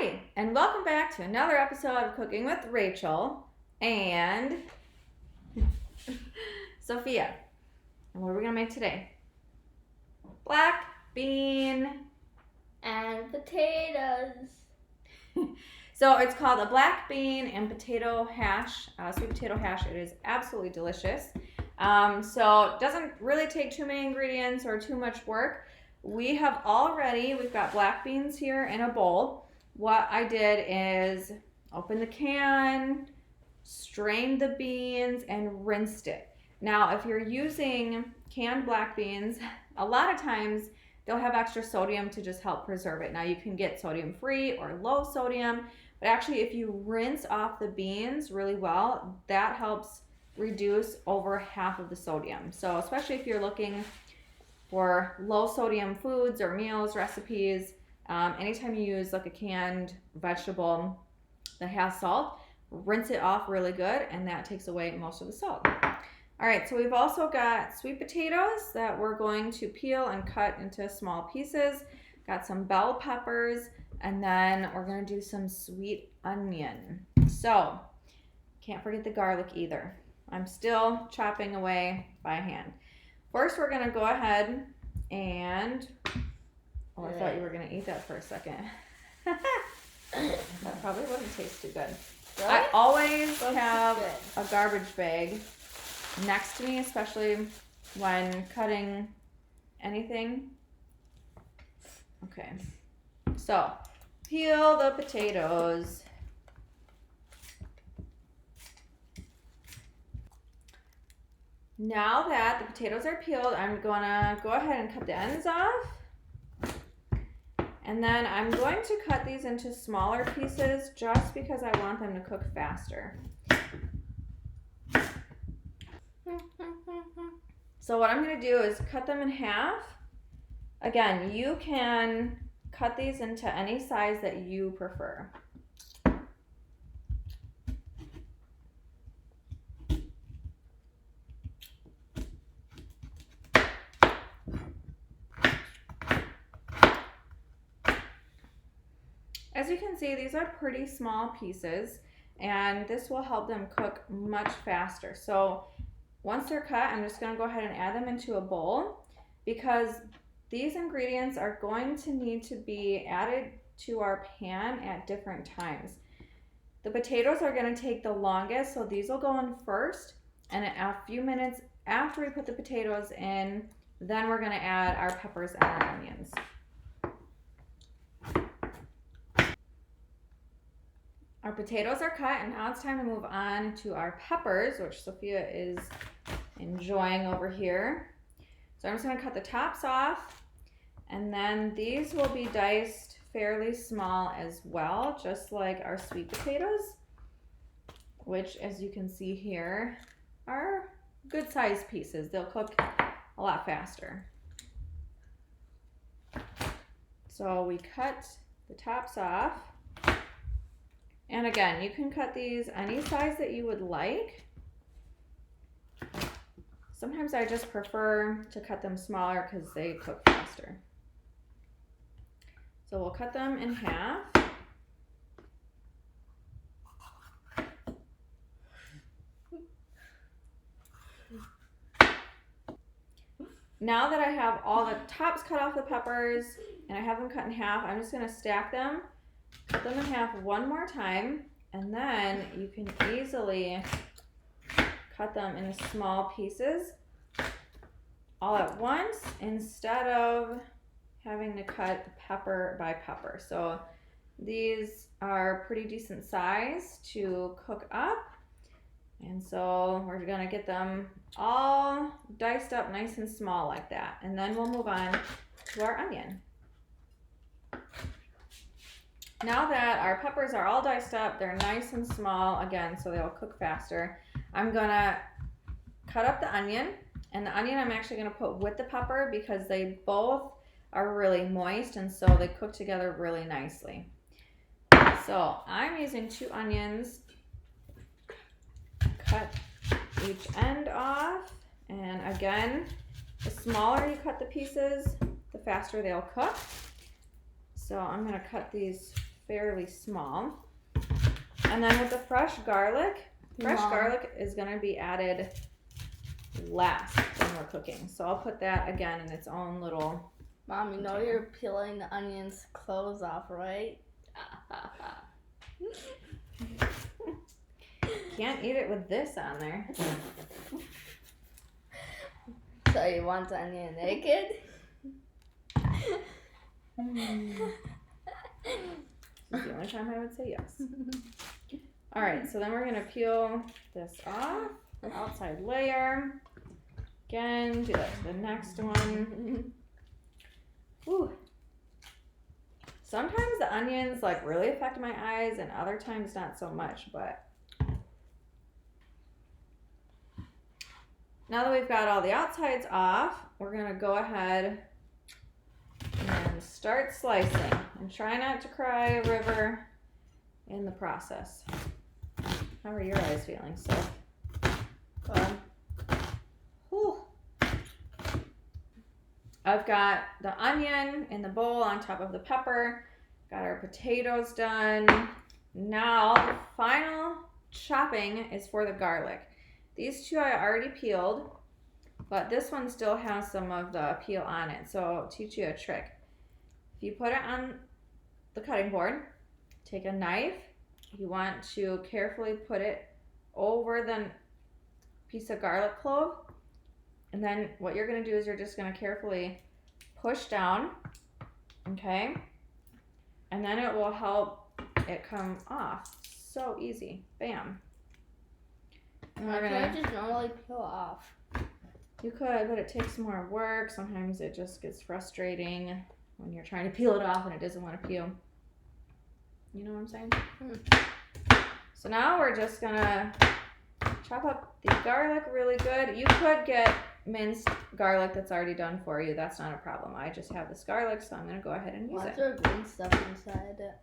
Hi, and welcome back to another episode of Cooking with Rachel and Sophia. And what are we going to make today? Black bean and potatoes. So it's called a black bean and potato hash, sweet potato hash. It is absolutely delicious. So it doesn't really take too many ingredients or too much work. We've got black beans here in a bowl. What I did is open the can, strained the beans, and rinsed it. Now, if you're using canned black beans, a lot of times they'll have extra sodium to just help preserve it. Now, you can get sodium free or low sodium, but actually if you rinse off the beans really well, that helps reduce over half of the sodium. So especially if you're looking for low sodium foods or meals, recipes, anytime you use like a canned vegetable that has salt, rinse it off really good, and that takes away most of the salt. All right, so we've also got sweet potatoes that we're going to peel and cut into small pieces. Got some bell peppers, and then we're going to do some sweet onion. So, can't forget the garlic either. I'm still chopping away by hand. First, we're going to go ahead and... Oh, I thought you were going to eat that for a second. That probably wouldn't taste too good. Really? I always have a garbage bag next to me, especially when cutting anything. Okay, so peel the potatoes. Now that the potatoes are peeled, I'm gonna go ahead and cut the ends off. And then I'm going to cut these into smaller pieces just because I want them to cook faster. So what I'm going to do is cut them in half. Again, you can cut these into any size that you prefer. As you can see, these are pretty small pieces, and this will help them cook much faster. So once they're cut, I'm just going to go ahead and add them into a bowl because these ingredients are going to need to be added to our pan at different times. The potatoes are going to take the longest, so these will go in first, and a few minutes after we put the potatoes in, then we're going to add our peppers and our onions. Our potatoes are cut, and now it's time to move on to our peppers, which Sophia is enjoying over here. So I'm just going to cut the tops off, and then these will be diced fairly small as well, just like our sweet potatoes, which, as you can see here, are good sized pieces. They'll cook a lot faster. So we cut the tops off. And again, you can cut these any size that you would like. Sometimes I just prefer to cut them smaller because they cook faster. So we'll cut them in half. Now that I have all the tops cut off the peppers and I have them cut in half, I'm just going to stack them. Cut them in half one more time, and then you can easily cut them into small pieces all at once instead of having to cut pepper by pepper. So these are pretty decent size to cook up, and so we're going to get them all diced up nice and small like that, and then we'll move on to our onion. Now that our peppers are all diced up, they're nice and small again, so they'll cook faster. I'm gonna cut up the onion, and the onion I'm actually gonna put with the pepper because they both are really moist, and so they cook together really nicely. So I'm using 2 onions, cut each end off, and again, the smaller you cut the pieces, the faster they'll cook. So I'm gonna cut these fairly small. And then with the fresh garlic is going to be added last when we're cooking. So I'll put that again in its own little Mom, you know you're peeling the onion's clothes off, right? Can't eat it with this on there. So you want the onion naked? This is the only time I would say yes. All right, so then we're gonna peel this off, the outside layer. Again, do that to the next one. Ooh. Sometimes the onions like really affect my eyes and other times not so much, but now that we've got all the outsides off, we're gonna go ahead and start slicing and try not to cry a river in the process. How are your eyes feeling, Soph? Whew. I've got the onion in the bowl on top of the pepper. Got our potatoes done. Now the final chopping is for the garlic. These two I already peeled, but this one still has some of the peel on it. So I'll teach you a trick. If you put it on the cutting board, take a knife. You want to carefully put it over the piece of garlic clove. And then what you're going to do is you're just going to carefully push down, okay? And then it will help it come off. So easy. Bam. And we're Can I just normally peel off? You could, but it takes more work. Sometimes it just gets frustrating when you're trying to peel it off and it doesn't want to peel. You know what I'm saying? So now we're just going to chop up the garlic really good. You could get minced garlic that's already done for you. That's not a problem. I just have this garlic, so I'm going to go ahead and use What's it. there green stuff inside it?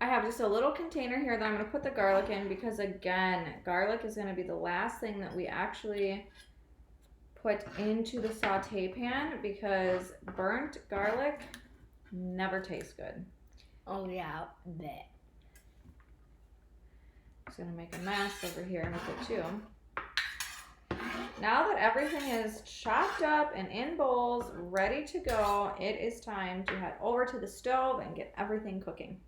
I have just a little container here that I'm going to put the garlic in because, again, garlic is going to be the last thing that we actually put into the saute pan because burnt garlic never tastes good. Oh, yeah. Blech. Just going to make a mess over here with it too. Now that everything is chopped up and in bowls, ready to go, it is time to head over to the stove and get everything cooking.